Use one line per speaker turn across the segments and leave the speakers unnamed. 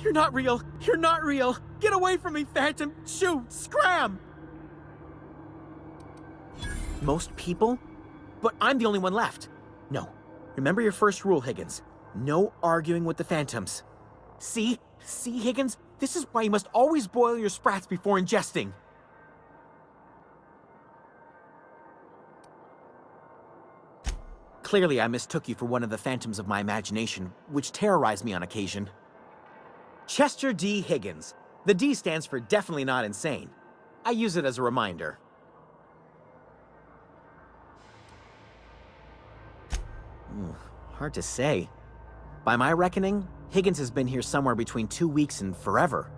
You're not real! You're not real! Get away from me, Phantom! Shoot! Scram! Most people? But I'm the only one left. No. Remember your first rule, Higgins. No arguing with the Phantoms. See? See, Higgins? This is why you must always boil your sprats before ingesting. Clearly, I mistook you for one of the phantoms of my imagination, which terrorized me on occasion. Chester D. Higgins. The D stands for definitely not insane. I use it as a reminder. Hard to say. By my reckoning, Higgins has been here somewhere between 2 weeks and forever.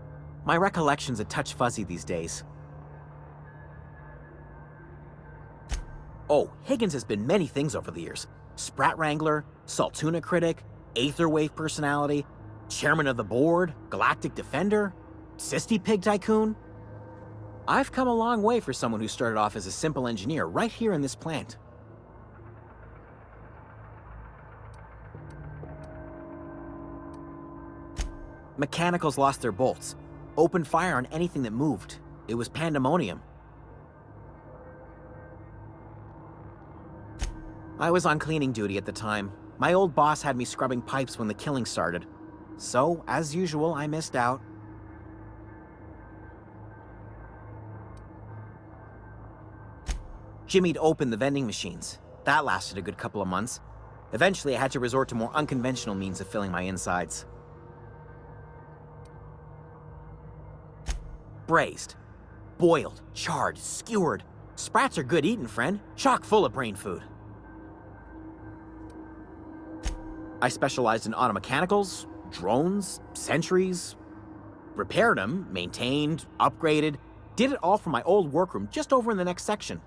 My recollection's a touch fuzzy these days. Oh, Higgins has been many things over the years. Sprat Wrangler, Saltuna Critic, Aetherwave Personality, Chairman of the Board, Galactic Defender, Sisty Pig Tycoon. I've come a long way for someone who started off as a simple engineer right here in this plant. Mechanicals lost their bolts. Opened fire on anything that moved. It was pandemonium. I was on cleaning duty at the time. My old boss had me scrubbing pipes when the killing started. So, as usual, I missed out. Jimmy'd opened the vending machines. That lasted a good couple of months. Eventually, I had to resort to more unconventional means of filling my insides. Braised. Boiled, charred, skewered. Sprats are good eating, friend. Chock full of brain food. I specialized in automechanicals, drones, sentries. Repaired them, maintained, upgraded. Did it all from my old workroom just over in the next section.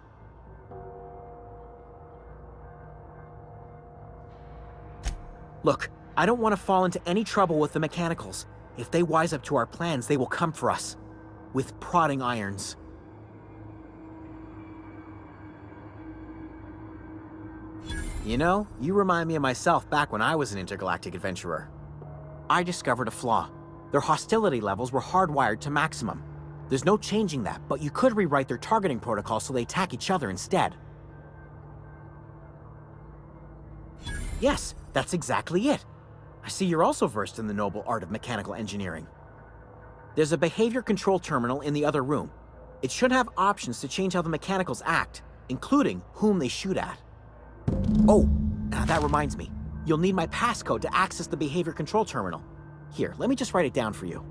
Look, I don't want to fall into any trouble with the mechanicals. If they wise up to our plans, they will come for us. With prodding irons. You know, you remind me of myself back when I was an intergalactic adventurer. I discovered a flaw. Their hostility levels were hardwired to maximum. There's no changing that, but you could rewrite their targeting protocol so they attack each other instead. Yes, that's exactly it. I see you're also versed in the noble art of mechanical engineering. There's a behavior control terminal in the other room. It should have options to change how the mechanicals act, including whom they shoot at. Oh, that reminds me. You'll need my passcode to access the behavior control terminal. Here, let me just write it down for you.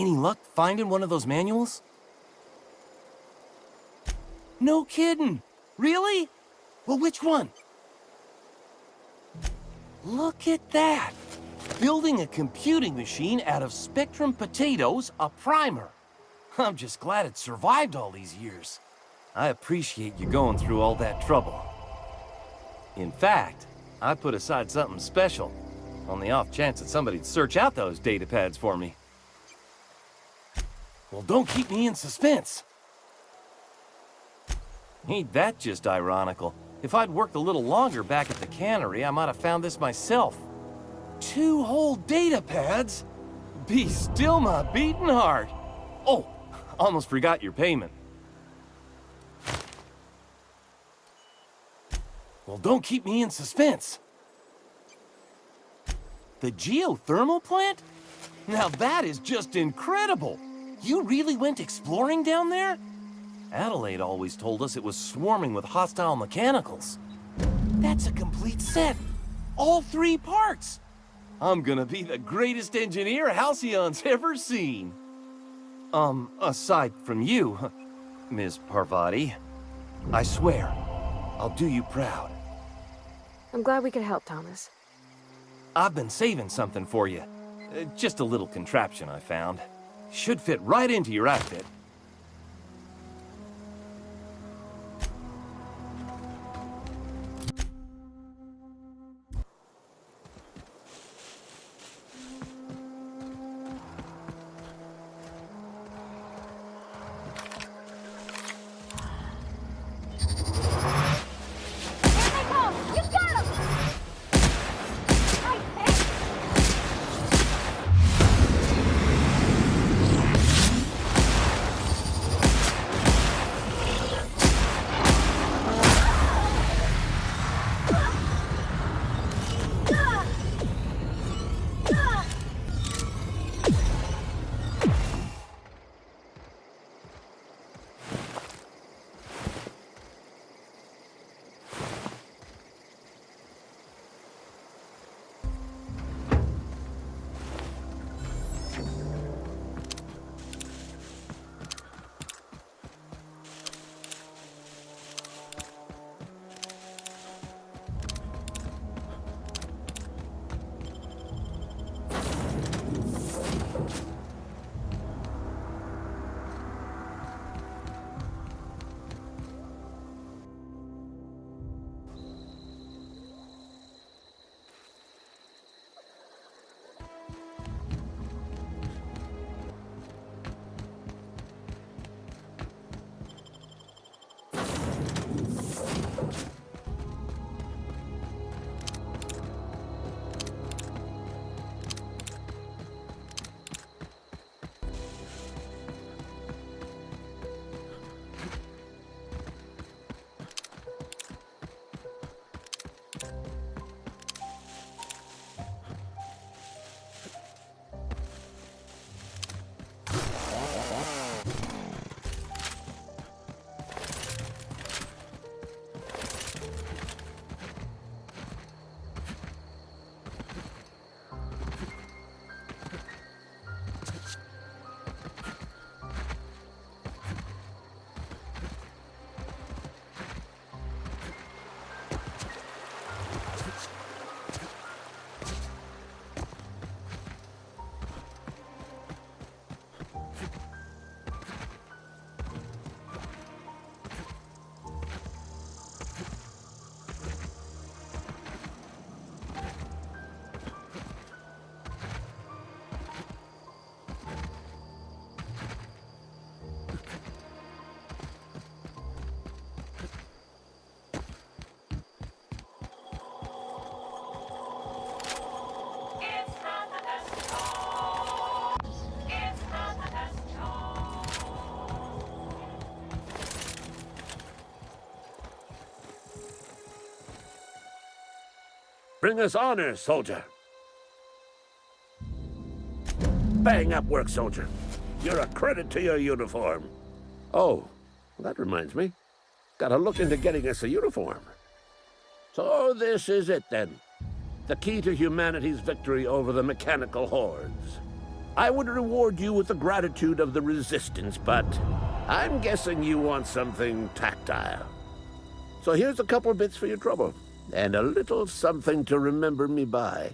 Any luck finding one of those manuals? No kidding! Really? Well, which one? Look at that! Building a computing machine out of Spectrum potatoes, a primer. I'm just glad it survived all these years. I appreciate you going through all that trouble. In fact, I put aside something special, on the off chance that somebody'd search out those data pads for me. Well, don't keep me in suspense. Ain't that just ironical? If I'd worked a little longer back at the cannery, I might have found this myself. 2 whole data pads? Be still my beating heart. Oh, almost forgot your payment. Well, don't keep me in suspense. The geothermal plant? Now that is just incredible. You really went exploring down there? Adelaide always told us it was swarming with hostile mechanicals. That's a complete set. All 3 parts. I'm gonna be the greatest engineer Halcyon's ever seen. Aside from you, Ms. Parvati, I swear, I'll do you proud.
I'm glad we could help, Thomas.
I've been saving something for you. Just a little contraption I found. Should fit right into your outfit.
Bring us honor, soldier. Bang up work, soldier. You're a credit to your uniform. Oh, that reminds me. Gotta look into getting us a uniform. So this is it, then. The key to humanity's victory over the mechanical hordes. I would reward you with the gratitude of the Resistance, but I'm guessing you want something tactile. So here's a couple bits for your trouble, and a little something to remember me by.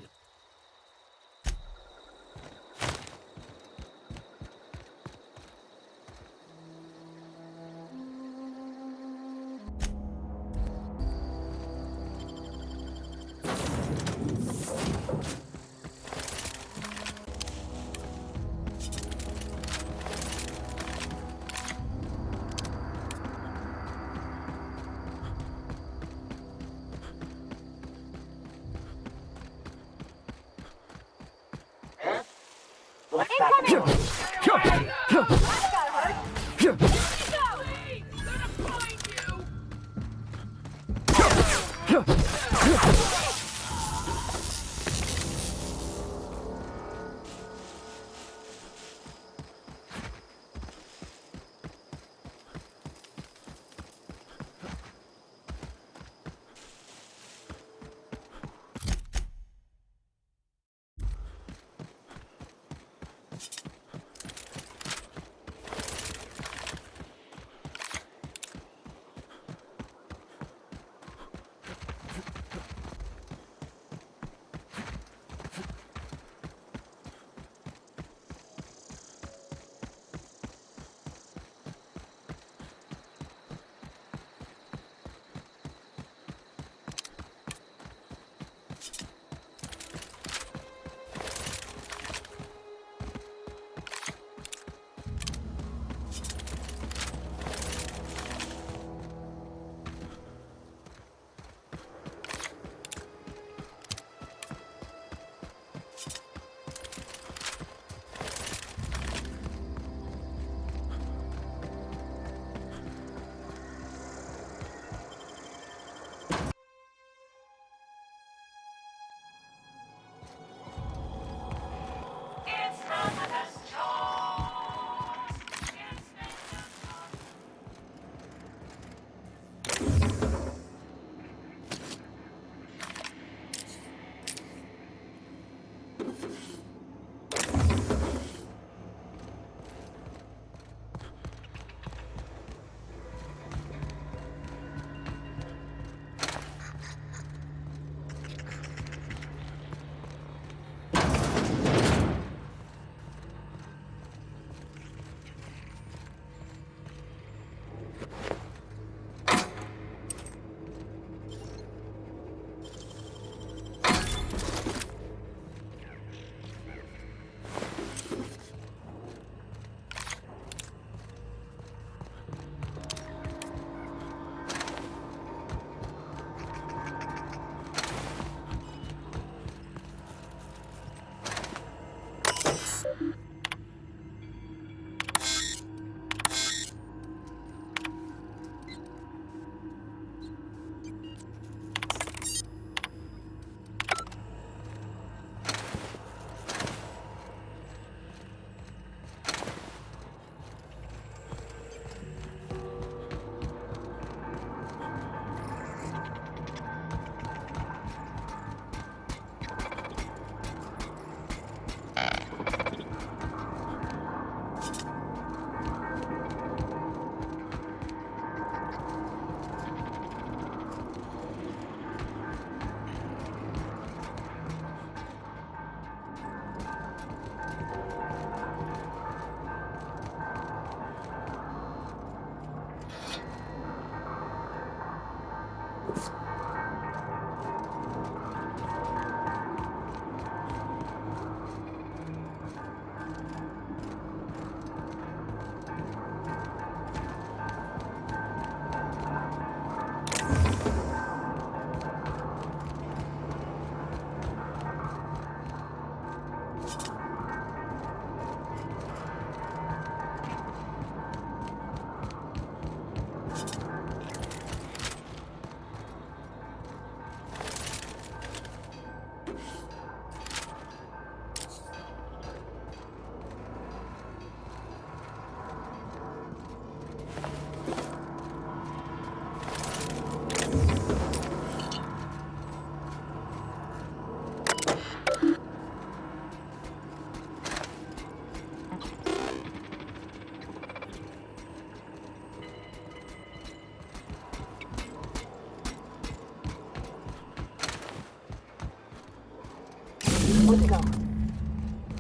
Want to know,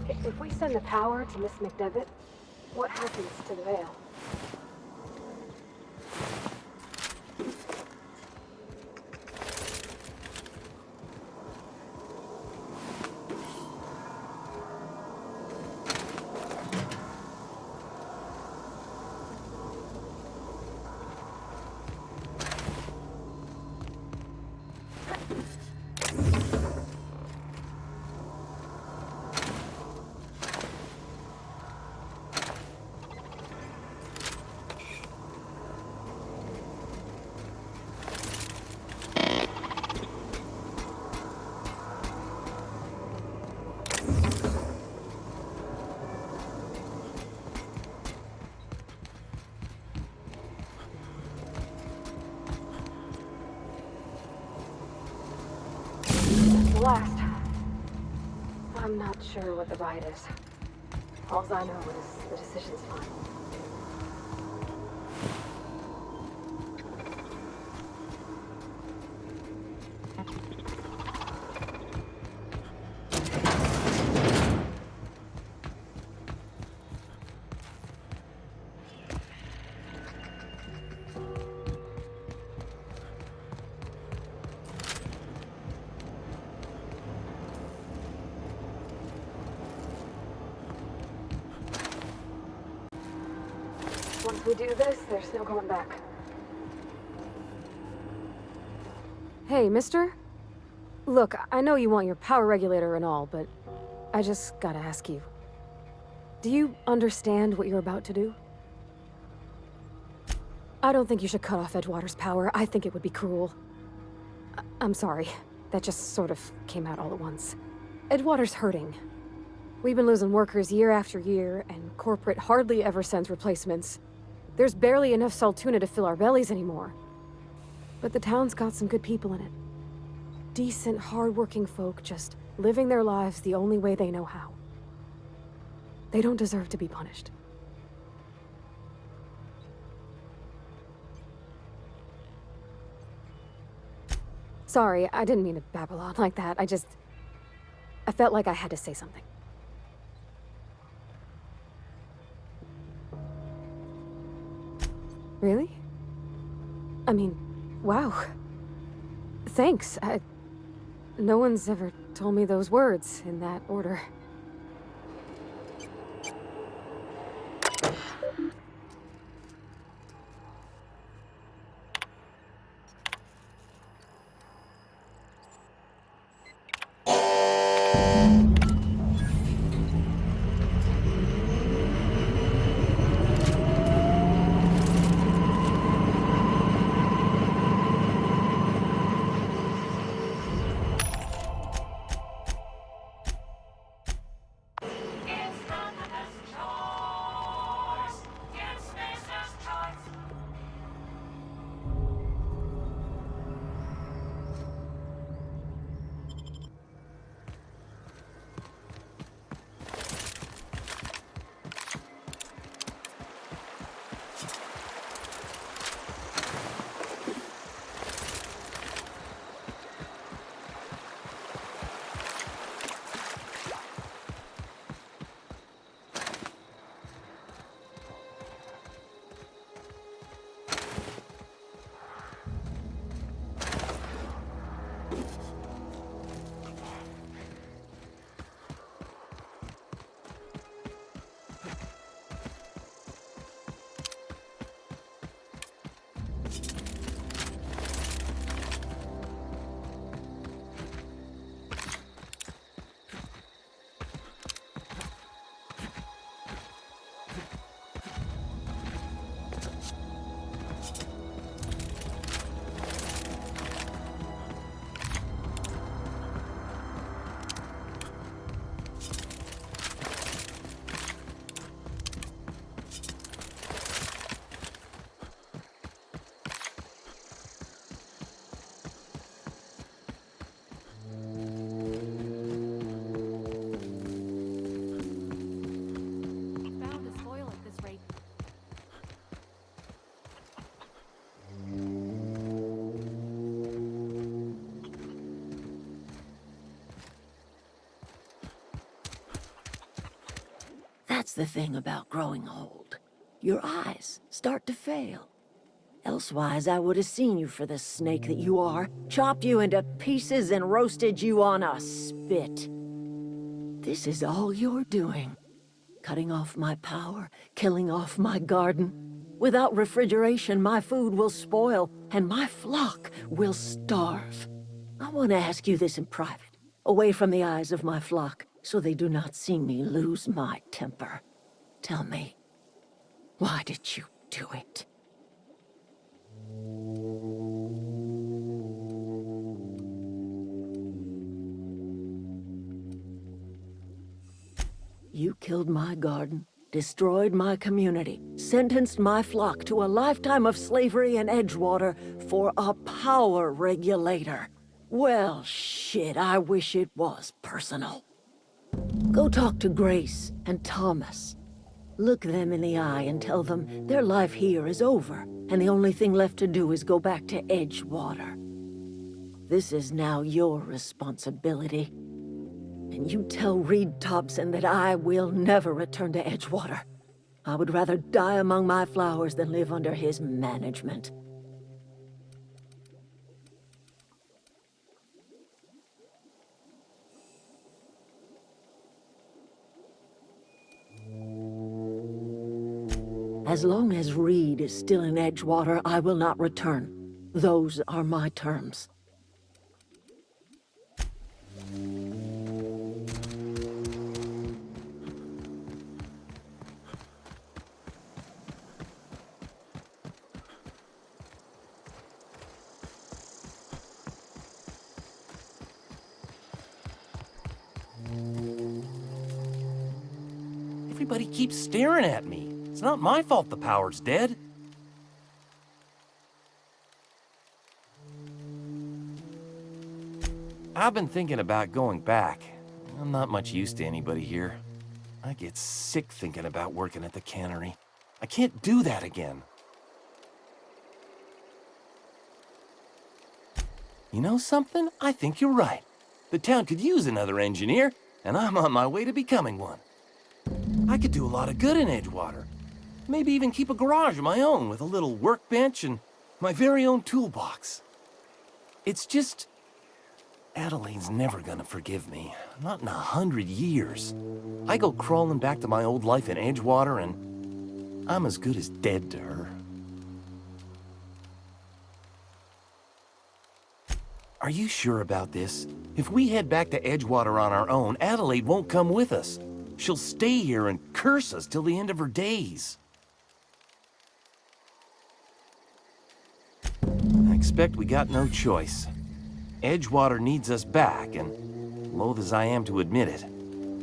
if we send the power to Miss McDevitt, what happens to the veil? The last. I'm not sure what the bite is. All I know is the decision's final. Once we do this, there's no going back. Hey, mister? Look, I know you want your power regulator and all, but I just gotta ask you. Do you understand what you're about to do? I don't think you should cut off Edgewater's power. I think it would be cruel. I'm sorry. That just sort of came out all at once. Edgewater's hurting. We've been losing workers year after year, and corporate hardly ever sends replacements. There's barely enough Saltuna to fill our bellies anymore. But the town's got some good people in it. Decent, hard-working folk just living their lives the only way they know how. They don't deserve to be punished. Sorry, I didn't mean to babble on like that. I felt like I had to say something. Really? I mean, wow. Thanks. No one's ever told me those words in that order.
the thing about growing old. Your eyes start to fail. Elsewise, I would have seen you for the snake that you are, chopped you into pieces and roasted you on a spit. This is all you're doing. Cutting off my power, killing off my garden. Without refrigeration, my food will spoil, and my flock will starve. I want to ask you this in private, away from the eyes of my flock, so they do not see me lose my temper. Tell me, why did you do it? You killed my garden, destroyed my community, sentenced my flock to a lifetime of slavery in Edgewater for a power regulator. Well, shit, I wish it was personal. Go talk to Grace and Thomas. Look them in the eye and tell them their life here is over, and the only thing left to do is go back to Edgewater. This is now your responsibility. And you tell Reed Thompson that I will never return to Edgewater. I would rather die among my flowers than live under his management. As long as Reed is still in Edgewater, I will not return. Those are my terms.
Everybody keeps staring at me. It's not my fault the power's dead. I've been thinking about going back. I'm not much use to anybody here. I get sick thinking about working at the cannery. I can't do that again. You know something? I think you're right. The town could use another engineer, and I'm on my way to becoming one. I could do a lot of good in Edgewater. Maybe even keep a garage of my own with a little workbench and my very own toolbox. It's just... Adelaide's never gonna forgive me. Not in 100 years. I go crawling back to my old life in Edgewater and I'm as good as dead to her. Are you sure about this? If we head back to Edgewater on our own, Adelaide won't come with us. She'll stay here and curse us till the end of her days. I expect we got no choice. Edgewater needs us back, and loath as I am to admit it,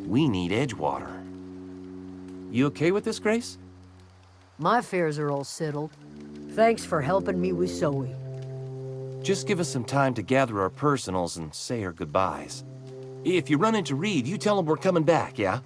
we need Edgewater. You okay with this, Grace?
My affairs are all settled. Thanks for helping me with Zoe.
Just give us some time to gather our personals and say our goodbyes. If you run into Reed, you tell him we're coming back, yeah?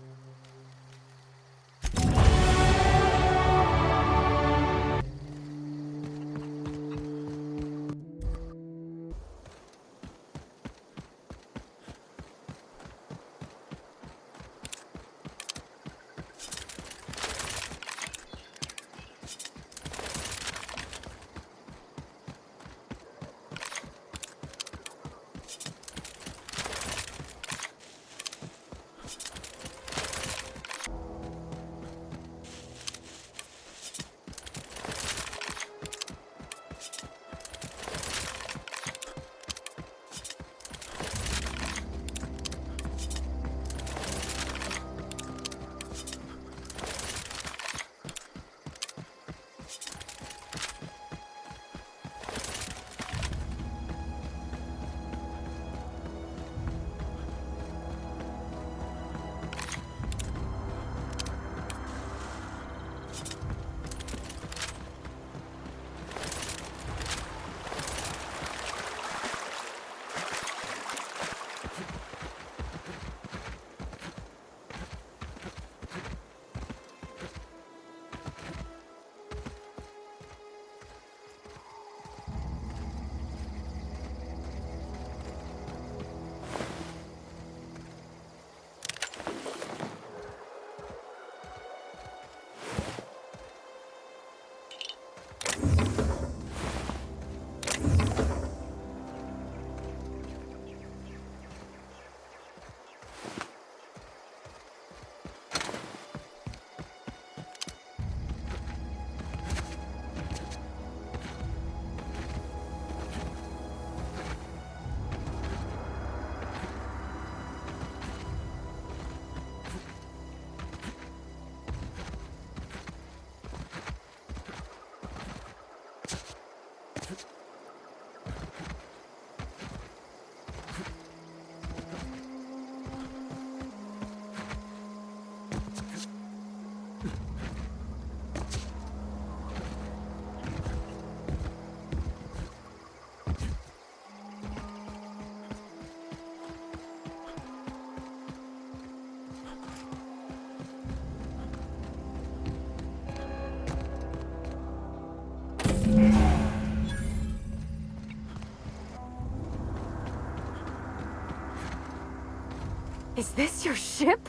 Is this your ship?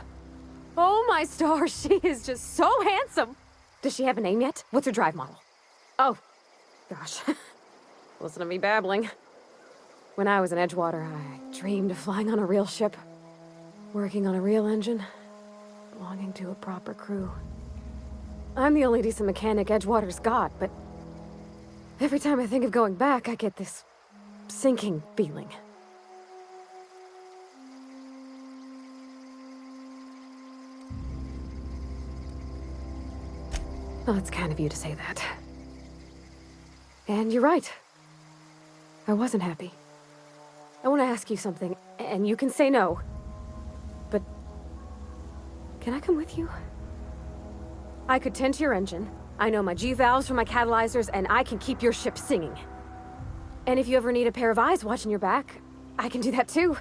Oh my stars, she is just so handsome! Does she have a name yet? What's her drive model? Oh, gosh. Listen to me babbling. When I was in Edgewater, I dreamed of flying on a real ship, working on a real engine, belonging to a proper crew. I'm the only decent mechanic Edgewater's got, but every time I think of going back, I get this sinking feeling. Well, it's kind of you to say that. And you're right. I wasn't happy. I want to ask you something, and you can say no. But can I come with you? I could tend to your engine. I know my G-valves from my catalyzers, and I can keep your ship singing. And if you ever need a pair of eyes watching your back, I can do that too.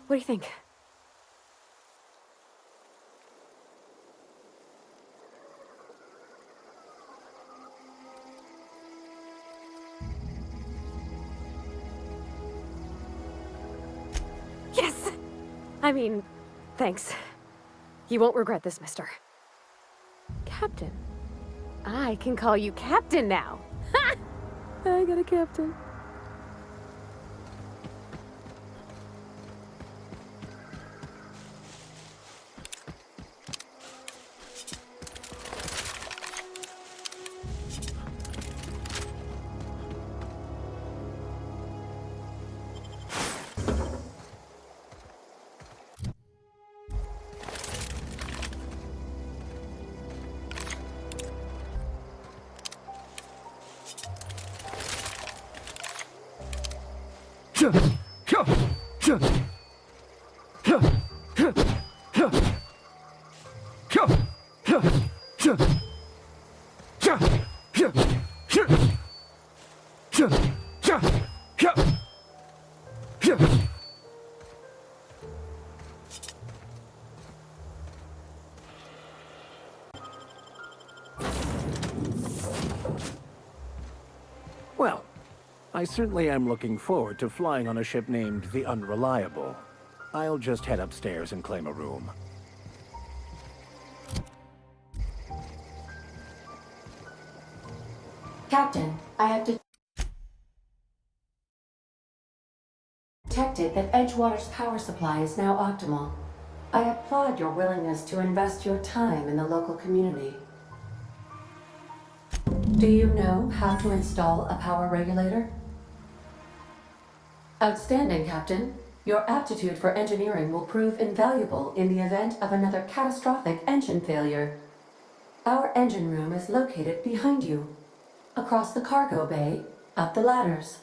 What do you think? Yes! I mean, thanks. You won't regret this, mister. Captain. I can call you Captain now. Ha! I got a captain.
Well, I certainly am looking forward to flying on a ship named the Unreliable. I'll just head upstairs and claim a room.
Captain, I have detected that Edgewater's power supply is now optimal. I applaud your willingness to invest your time in the local community. Do you know how to install a power regulator? Outstanding, Captain. Your aptitude for engineering will prove invaluable in the event of another catastrophic engine failure. Our engine room is located behind you. Across the cargo bay, up the ladders.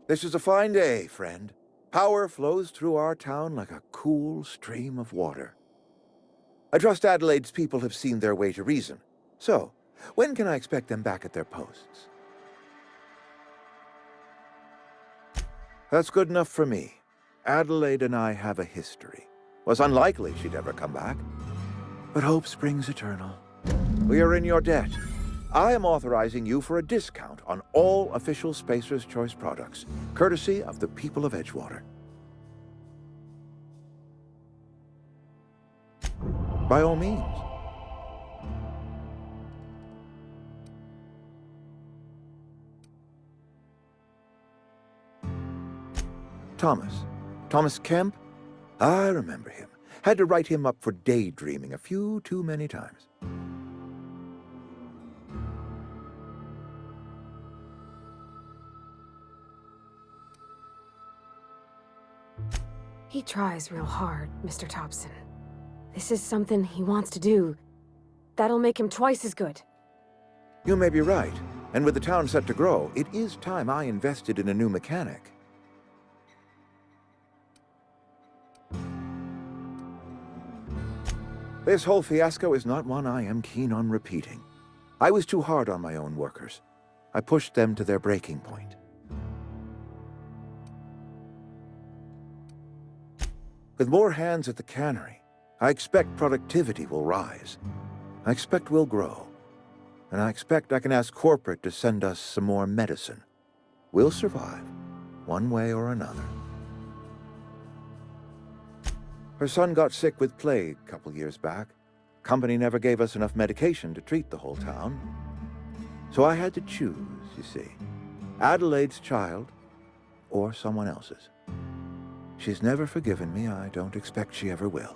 This is a fine day, friend. Power flows through our town like a cool stream of water. I trust Adelaide's people have seen their way to reason. So, when can I expect them back at their posts? That's good enough for me. Adelaide and I have a history. Was unlikely she'd ever come back. But hope springs eternal. We are in your debt. I am authorizing you for a discount on all official Spacer's Choice products, courtesy of the people of Edgewater. By all means. Thomas Kemp? I remember him. Had to write him up for daydreaming a few too many times.
He tries real hard, Mr. Thompson. This is something he wants to do. That'll make him twice as good.
You may be right. And with the town set to grow, it is time I invested in a new mechanic. This whole fiasco is not one I am keen on repeating. I was too hard on my own workers. I pushed them to their breaking point. With more hands at the cannery, I expect productivity will rise. I expect we'll grow. And I expect I can ask corporate to send us some more medicine. We'll survive, one way or another. Her son got sick with plague a couple years back. Company never gave us enough medication to treat the whole town. So I had to choose, you see. Adelaide's child or someone else's. She's never forgiven me. I don't expect she ever will.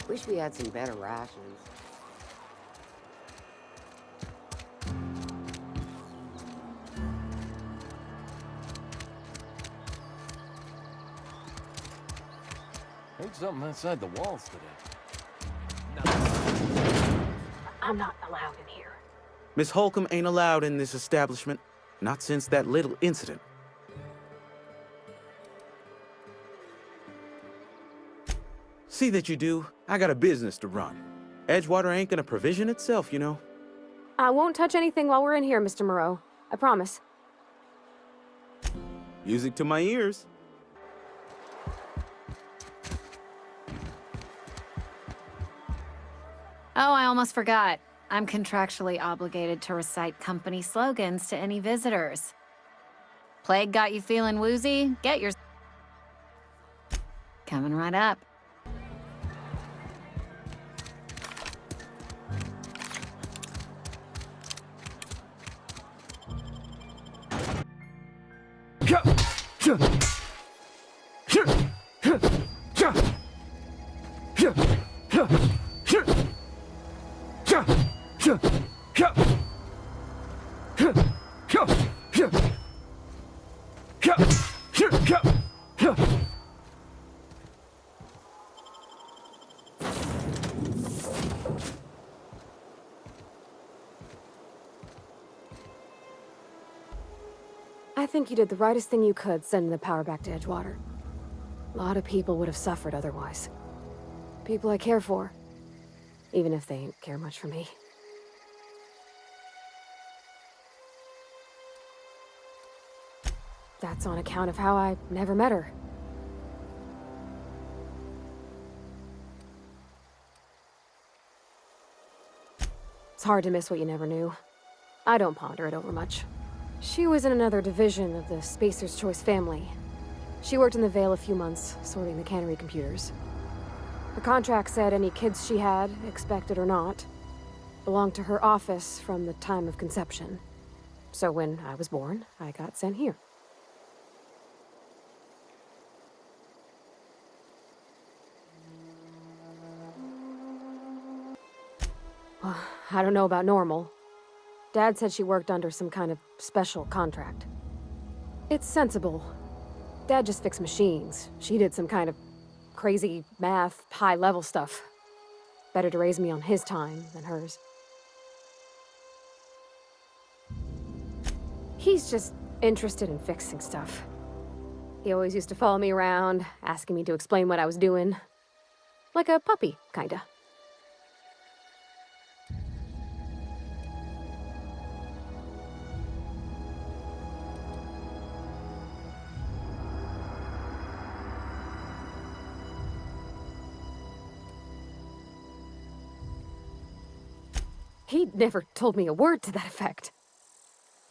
Wish we had some better rations.
Heard something outside the walls today.
I'm not allowed in here.
Miss Holcomb ain't allowed in this establishment. Not since that little incident. See that you do. I got a business to run. Edgewater ain't gonna provision itself, you know.
I won't touch anything while we're in here, Mr. Moreau. I promise.
Music to my ears.
Oh, I almost forgot. I'm contractually obligated to recite company slogans to any visitors. Plague got you feeling woozy? Get your... Coming right up.
I think you did the rightest thing you could sending the power back to Edgewater. A lot of people would have suffered otherwise. People I care for. Even if they ain't care much for me. That's on account of how I never met her. It's hard to miss what you never knew. I don't ponder it over much. She was in another division of the Spacer's Choice family. She worked in the Vale a few months, sorting the cannery computers. Her contract said any kids she had, expected or not, belonged to her office from the time of conception. So when I was born, I got sent here. Well, I don't know about normal. Dad said she worked under some kind of special contract. It's sensible. Dad just fixed machines. She did some kind of crazy math, high-level stuff. Better to raise me on his time than hers. He's just interested in fixing stuff. He always used to follow me around, asking me to explain what I was doing. Like a puppy, kinda. He never told me a word to that effect.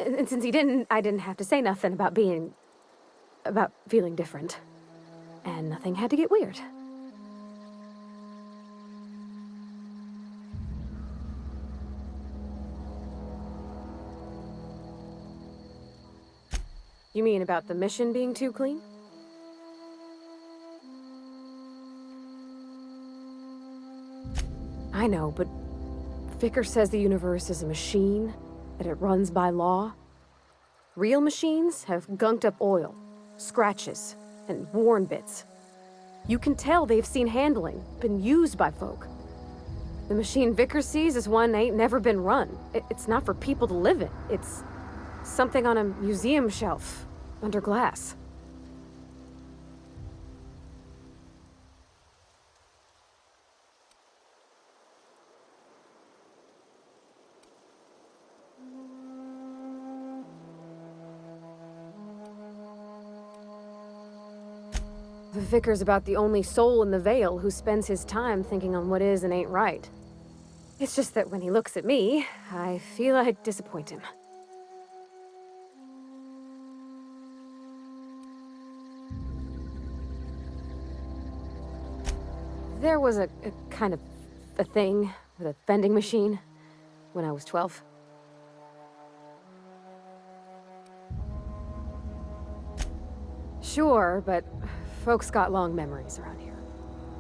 And since he didn't, I didn't have to say nothing about feeling different. And nothing had to get weird. You mean about the mission being too clean? I know, but Vickers says the universe is a machine, that it runs by law. Real machines have gunked up oil, scratches, and worn bits. You can tell they've seen handling, been used by folk. The machine Vickers sees is one ain't never been run. It's not for people to live in. It's something on a museum shelf, under glass. The Vicar's about the only soul in the Vale who spends his time thinking on what is and ain't right. It's just that when he looks at me, I feel I disappoint him. There was a kind of a thing with a vending machine when I was 12. Sure, but folks got long memories around here.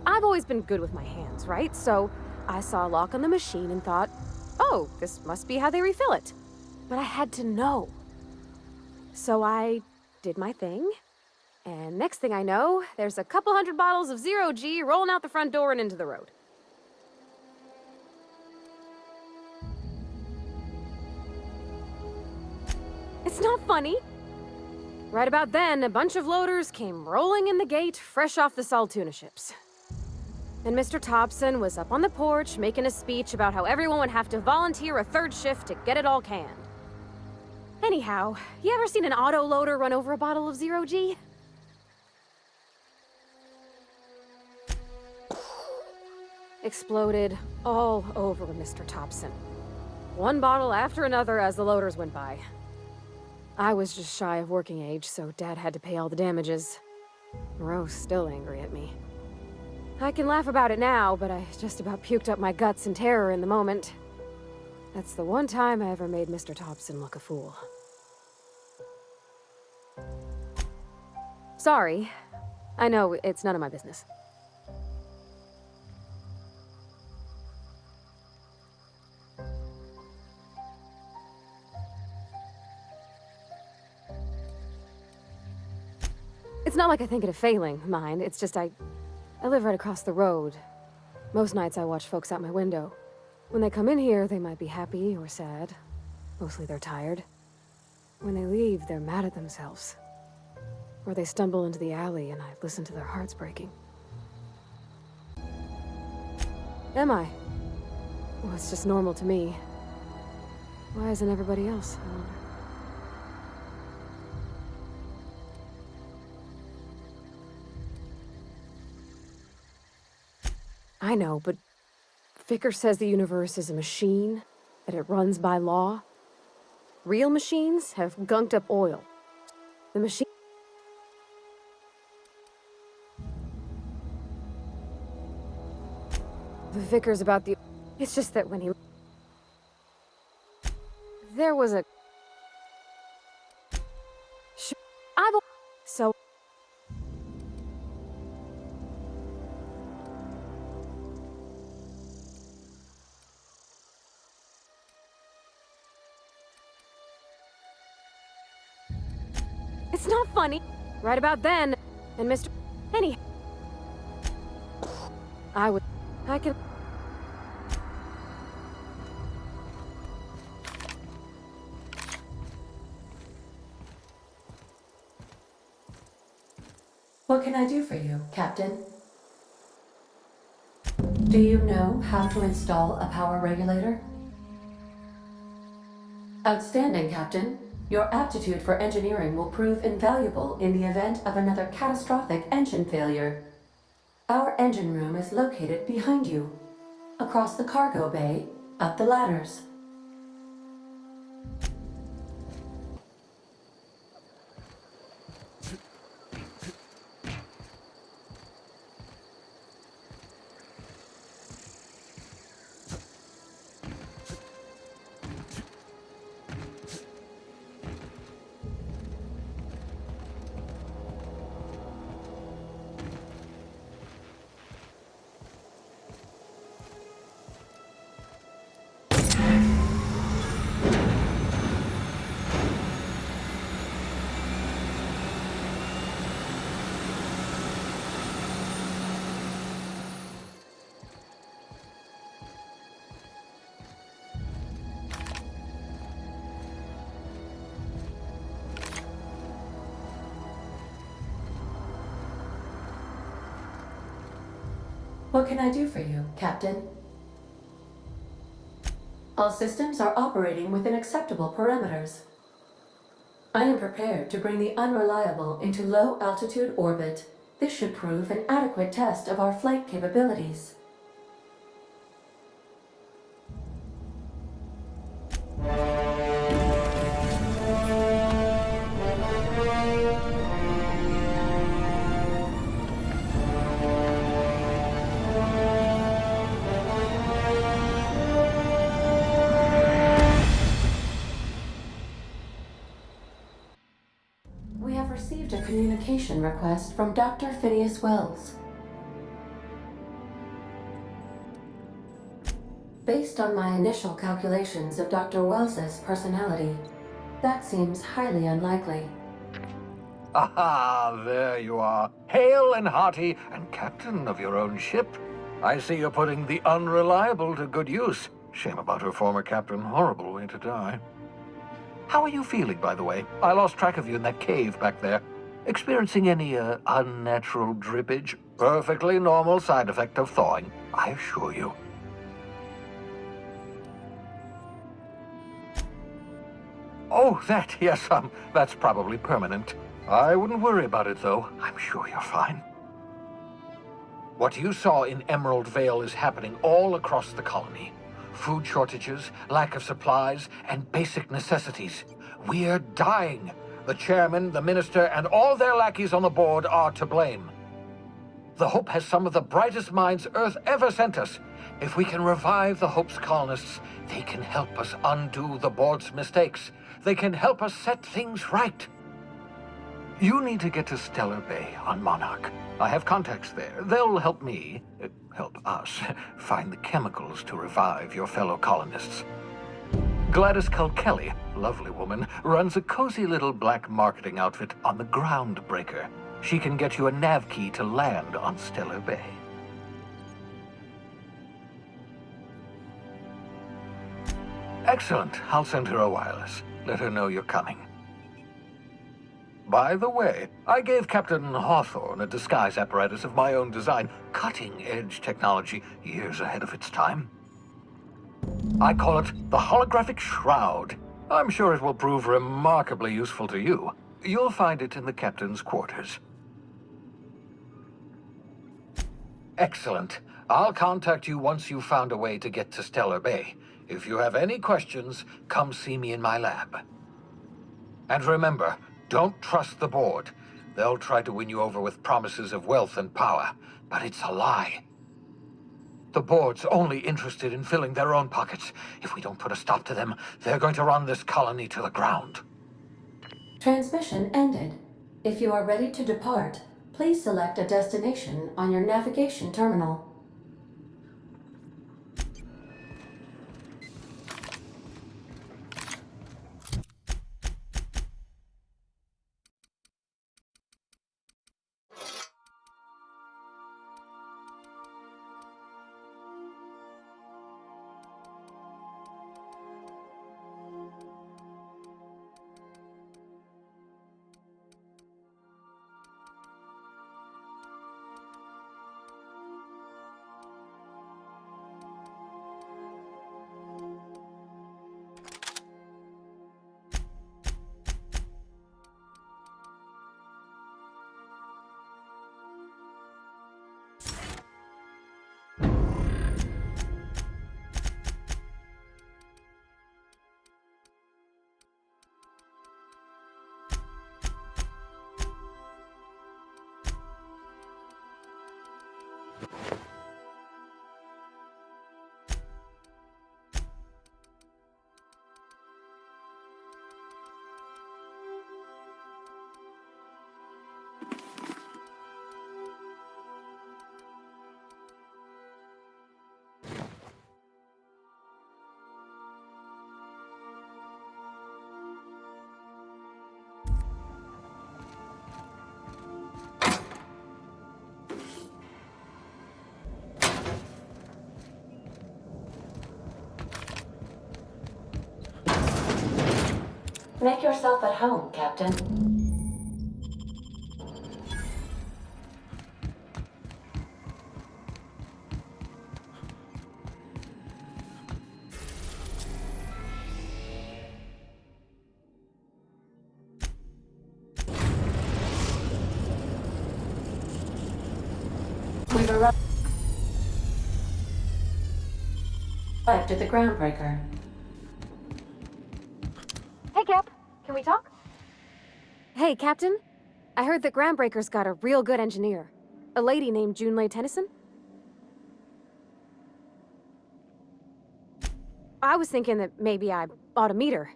I've always been good with my hands, right? So I saw a lock on the machine and thought, oh, this must be how they refill it. But I had to know. So I did my thing, and next thing I know, there's a couple hundred bottles of 0G rolling out the front door and into the road. It's not funny. Right about then, a bunch of loaders came rolling in the gate, fresh off the Saltuna ships. And Mr. Thompson was up on the porch making a speech about how everyone would have to volunteer a third shift to get it all canned. Anyhow, you ever seen an auto loader run over a bottle of 0G? Exploded all over Mr. Thompson. One bottle after another as the loaders went by. I was just shy of working age, so Dad had to pay all the damages. Moreau's still angry at me. I can laugh about it now, but I just about puked up my guts in terror in the moment. That's the one time I ever made Mr. Thompson look a fool. Sorry. I know, it's none of my business. It's not like I think it a failing, mind. It's just I live right across the road. Most nights I watch folks out my window. When they come in here, they might be happy or sad. Mostly they're tired. When they leave, they're mad at themselves. Or they stumble into the alley and I listen to their hearts breaking. Am I? Well, it's just normal to me. Why isn't everybody else, I wonder? I know, but Vickers says the universe is a machine, that it runs by law. Real machines have gunked up oil. The machine... The Vickers about the... It's just that when he... There was a It's not funny. Right about then, and Mr. Any. I can.
What can I do for you, Captain? Do you know how to install a power regulator? Outstanding, Captain. Your aptitude for engineering will prove invaluable in the event of another catastrophic engine failure. Our engine room is located behind you, across the cargo bay, up the ladders. What can I do for you, Captain? All systems are operating within acceptable parameters. I am prepared to bring the unreliable into low-altitude orbit. This should prove an adequate test of our flight capabilities. We have received a communication request from Dr. Phineas Wells. Based on my initial calculations of Dr. Wells's personality, that seems highly unlikely.
Aha, there you are, hale and hearty, and captain of your own ship. I see you're putting the unreliable to good use. Shame about her former captain, horrible way to die. How are you feeling, by the way? I lost track of you in that cave back there. Experiencing any, unnatural drippage? Perfectly normal side effect of thawing, I assure you. Oh, that, yes, that's probably permanent. I wouldn't worry about it, though. I'm sure you're fine. What you saw in Emerald Vale is happening all across the colony. Food shortages, lack of supplies, and basic necessities. We're dying. The chairman, the minister, and all their lackeys on the board are to blame. The Hope has some of the brightest minds Earth ever sent us. If we can revive the Hope's colonists, they can help us undo the board's mistakes. They can help us set things right. You need to get to Stellar Bay on Monarch. I have contacts there. They'll help me, help us, find the chemicals to revive your fellow colonists. Gladys Kelly, lovely woman, runs a cozy little black marketing outfit on the Groundbreaker. She can get you a nav key to land on Stellar Bay. Excellent. I'll send her a wireless. Let her know you're coming. By the way, I gave Captain Hawthorne a disguise apparatus of my own design, cutting-edge technology, years ahead of its time. I call it the Holographic Shroud. I'm sure it will prove remarkably useful to you. You'll find it in the captain's quarters. Excellent. I'll contact you once you've found a way to get to Stellar Bay. If you have any questions, come see me in my lab. And remember, don't trust the board. They'll try to win you over with promises of wealth and power, but it's a lie. The board's only interested in filling their own pockets. If we don't put a stop to them, they're going to run this colony to the ground.
Transmission ended. If you are ready to depart, please select a destination on your navigation terminal. Make yourself at home, Captain. We've arrived at the Groundbreaker.
Hey, Cap. Can we talk? Hey, Captain. I heard that Groundbreaker's got a real good engineer. A lady named Junlei Tennyson. I was thinking that maybe I ought to meet her.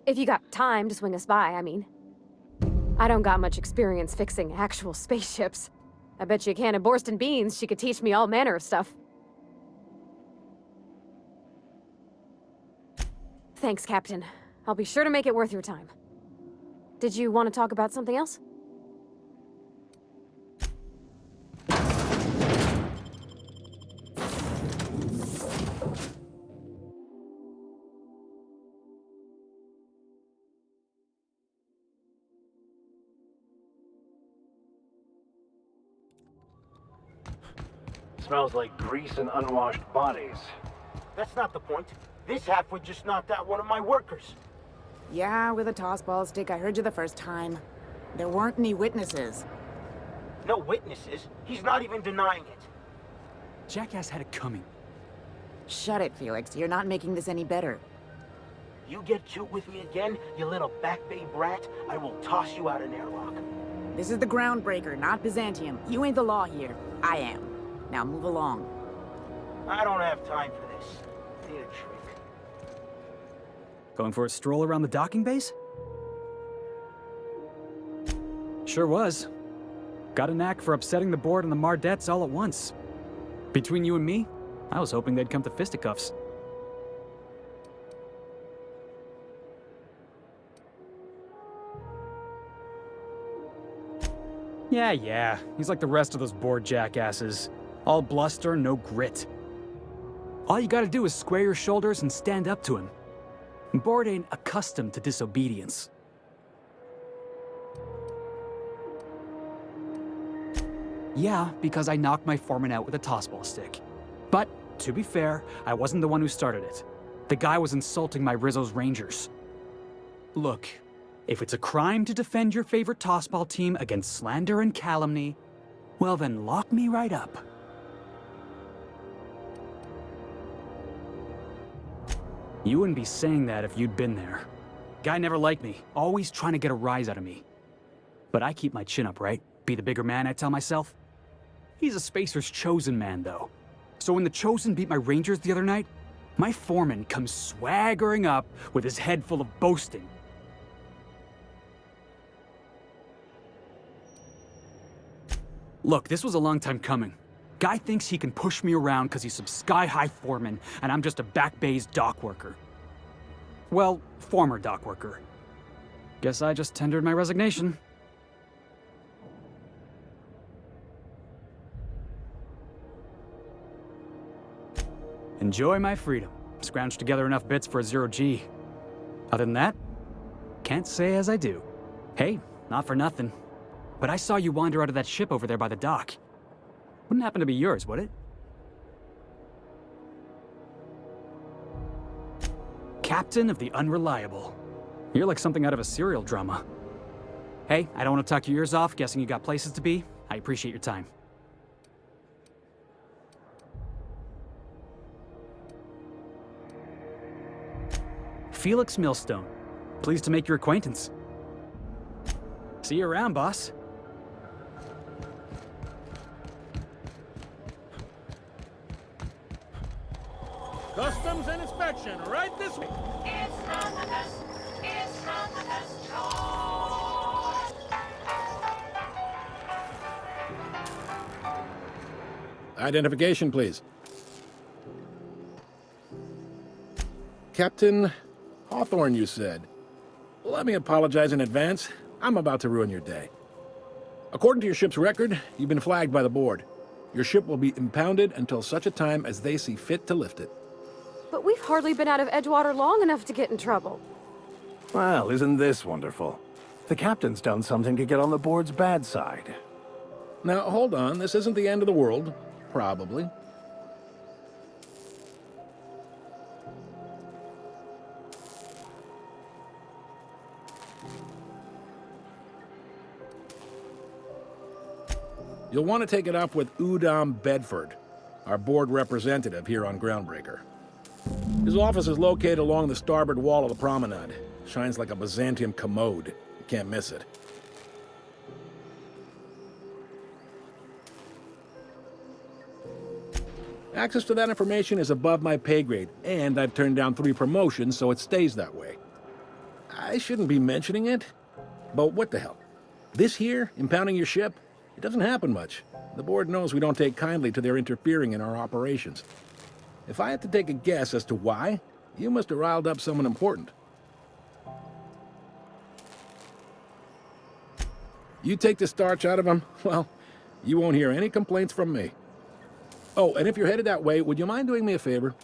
If you got time to swing us by, I mean. I don't got much experience fixing actual spaceships. I bet you a can of Borston beans she could teach me all manner of stuff. Thanks, Captain. I'll be sure to make it worth your time. Did you want to talk about something else?
Smells like grease and unwashed bodies.
That's not the point. This halfwit just knocked out one of my workers.
Yeah, with a tossball stick. I heard you the first time. There weren't any witnesses.
No witnesses? He's not even denying it.
Jackass had it coming.
Shut it, Felix. You're not making this any better.
You get cute with me again, you little Back Bay brat, I will toss you out an airlock.
This is the Groundbreaker, not Byzantium. You ain't the law here. I am. Now move along.
I don't have time for this. Need a trick.
Going for a stroll around the docking base? Sure was. Got a knack for upsetting the board and the Mardettes all at once. Between you and me, I was hoping they'd come to fisticuffs. Yeah, he's like the rest of those bored jackasses. All bluster, no grit. All you gotta do is square your shoulders and stand up to him. Board ain't accustomed to disobedience. Yeah, because I knocked my foreman out with a tossball stick. But, to be fair, I wasn't the one who started it. The guy was insulting my Rizzo's Rangers. Look, if it's a crime to defend your favorite tossball team against slander and calumny, well then lock me right up. You wouldn't be saying that if you'd been there. Guy never liked me, always trying to get a rise out of me. But I keep my chin up, right? Be the bigger man, I tell myself. He's a Spacer's chosen man, though. So when the Chosen beat my Rangers the other night, my foreman comes swaggering up with his head full of boasting. Look, this was a long time coming. Guy thinks he can push me around because he's some sky-high foreman, and I'm just a Back Bay's dock worker. Well, former dock worker. Guess I just tendered my resignation. Enjoy my freedom. Scrounged together enough bits for a 0G. Other than that, can't say as I do. Hey, not for nothing. But I saw you wander out of that ship over there by the dock. Wouldn't happen to be yours, would it? Captain of the Unreliable. You're like something out of a serial drama. Hey, I don't want to talk your ears off, guessing you got places to be. I appreciate your time. Felix Millstone. Pleased to make your acquaintance. See you around, boss.
Customs and inspection, right this way.
It's from the best. It's from the best.
Identification, please. Captain Hawthorne, you said. Let me apologize in advance. I'm about to ruin your day. According to your ship's record, you've been flagged by the board. Your ship will be impounded until such a time as they see fit to lift it.
But we've hardly been out of Edgewater long enough to get in trouble.
Well, isn't this wonderful? The captain's done something to get on the board's bad side.
Now, hold on. This isn't the end of the world. Probably. You'll want to take it up with Udom Bedford, our board representative here on Groundbreaker. His office is located along the starboard wall of the promenade. Shines like a Byzantium commode. You can't miss it. Access to that information is above my pay grade, and I've turned down 3 promotions, so it stays that way. I shouldn't be mentioning it, but what the hell? This here, impounding your ship, it doesn't happen much. The board knows we don't take kindly to their interfering in our operations. If I had to take a guess as to why, you must have riled up someone important. You take the starch out of them, well, you won't hear any complaints from me. Oh, and if you're headed that way, would you mind doing me a favor?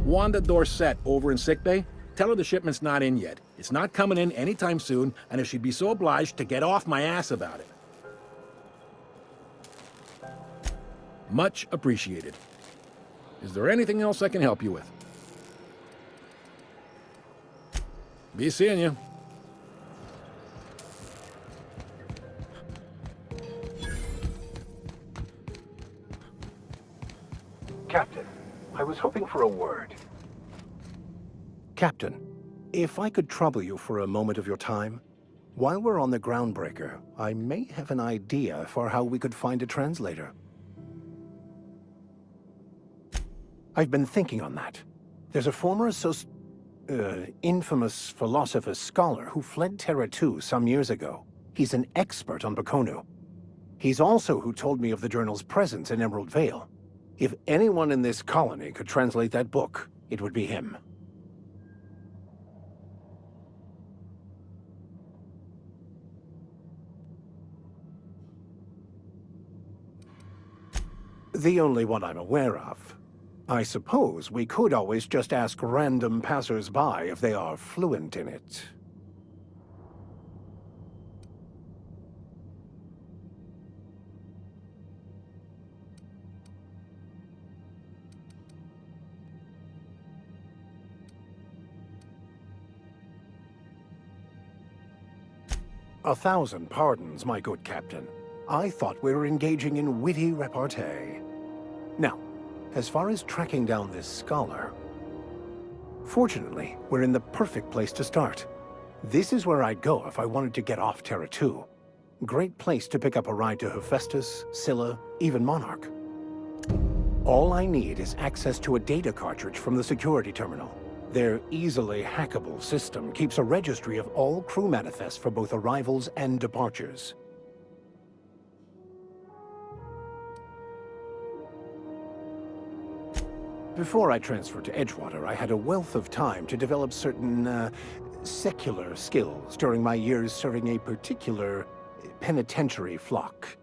Wanda Dorset over in sickbay, tell her the shipment's not in yet. It's not coming in anytime soon, and if she'd be so obliged to get off my ass about it. Much appreciated. Is there anything else I can help you with? Be seeing you.
Captain, I was hoping for a word. Captain, if I could trouble you for a moment of your time, while we're on the Groundbreaker, I may have an idea for how we could find a translator. I've been thinking on that. There's a former infamous philosopher scholar who fled Terra 2 some years ago. He's an expert on Bakonu. He's also who told me of the journal's presence in Emerald Vale. If anyone in this colony could translate that book, it would be him. The only one I'm aware of. I suppose we could always just ask random passers-by if they are fluent in it. A thousand pardons, my good captain. I thought we were engaging in witty repartee. Now, as far as tracking down this scholar, fortunately, we're in the perfect place to start. This is where I'd go if I wanted to get off Terra 2. Great place to pick up a ride to Hephaestus, Scylla, even Monarch. All I need is access to a data cartridge from the security terminal. Their easily hackable system keeps a registry of all crew manifests for both arrivals and departures. Before I transferred to Edgewater, I had a wealth of time to develop certain, secular skills during my years serving a particular penitentiary flock.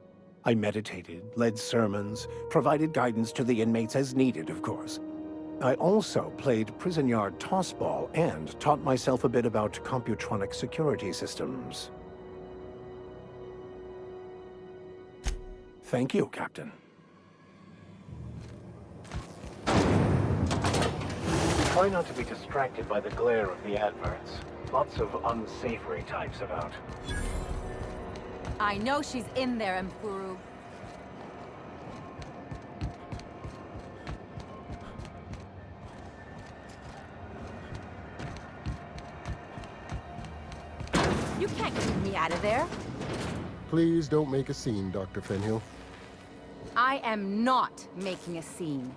I meditated, led sermons, provided guidance to the inmates as needed, of course. I also played prison yard tossball and taught myself a bit about computronic security systems. Thank you, Captain. Try not to be distracted by the glare of the adverts. Lots of unsavory types about.
I know she's in there, Mfuru. You can't keep me out of there.
Please don't make a scene, Dr. Fenhill.
I am not making a scene.